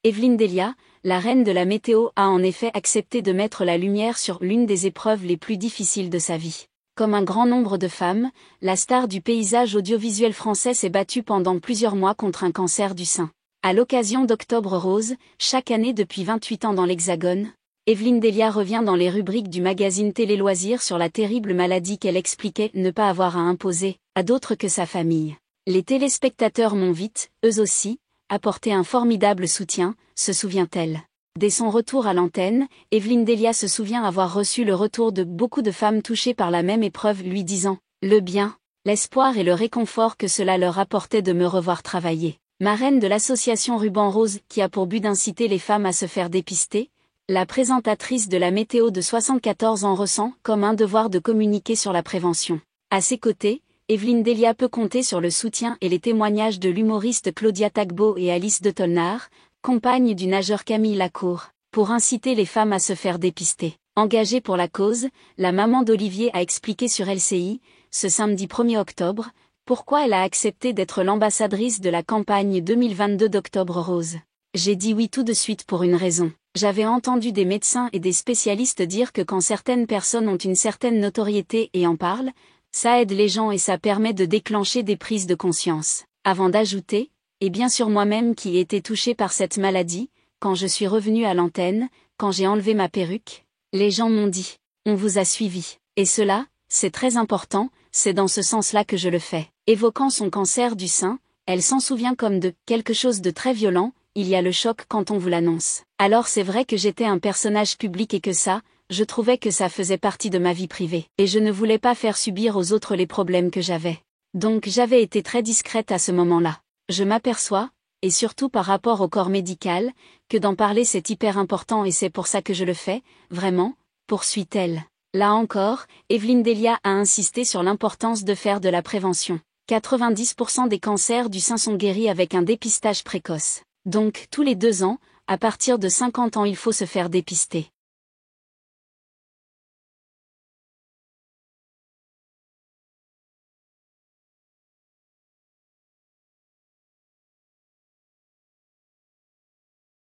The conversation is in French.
Evelyne Delia, la reine de la météo, a en effet accepté de mettre la lumière sur l'une des épreuves les plus difficiles de sa vie. Comme un grand nombre de femmes, la star du paysage audiovisuel français s'est battue pendant plusieurs mois contre un cancer du sein. À l'occasion d'Octobre Rose, chaque année depuis 28 ans dans l'Hexagone, Evelyne Delia revient dans les rubriques du magazine Télé Loisirs sur la terrible maladie qu'elle expliquait ne pas avoir à imposer à d'autres que sa famille. Les téléspectateurs m'ont vite, eux aussi, apporté un formidable soutien, se souvient-elle. Dès son retour à l'antenne, Evelyne Delia se souvient avoir reçu le retour de beaucoup de femmes touchées par la même épreuve lui disant « le bien, l'espoir et le réconfort que cela leur apportait de me revoir travailler ». Marraine de l'association Ruban Rose qui a pour but d'inciter les femmes à se faire dépister, la présentatrice de la météo de 74 ans ressent comme un devoir de communiquer sur la prévention. À ses côtés, Evelyne Delia peut compter sur le soutien et les témoignages de l'humoriste Claudia Tagbo et Alice de Tolnard, compagne du nageur Camille Lacour, pour inciter les femmes à se faire dépister. Engagée pour la cause, la maman d'Olivier a expliqué sur LCI, ce samedi 1er octobre, pourquoi elle a accepté d'être l'ambassadrice de la campagne 2022 d'Octobre Rose. J'ai dit oui tout de suite pour une raison. J'avais entendu des médecins et des spécialistes dire que quand certaines personnes ont une certaine notoriété et en parlent, ça aide les gens et ça permet de déclencher des prises de conscience. Avant d'ajouter, et bien sûr moi-même qui ai été touchée par cette maladie, quand je suis revenue à l'antenne, quand j'ai enlevé ma perruque, les gens m'ont dit « on vous a suivi ». Et cela, c'est très important, c'est dans ce sens-là que je le fais. Évoquant son cancer du sein, elle s'en souvient comme de « quelque chose de très violent », il y a le choc quand on vous l'annonce. Alors c'est vrai que j'étais un personnage public et que ça, je trouvais que ça faisait partie de ma vie privée. Et je ne voulais pas faire subir aux autres les problèmes que j'avais. Donc j'avais été très discrète à ce moment-là. Je m'aperçois, et surtout par rapport au corps médical, que d'en parler c'est hyper important et c'est pour ça que je le fais, vraiment, poursuit-elle. Là encore, Evelyne Delia a insisté sur l'importance de faire de la prévention. 90% des cancers du sein sont guéris avec un dépistage précoce. Donc tous les 2 ans, à partir de 50 ans il faut se faire dépister.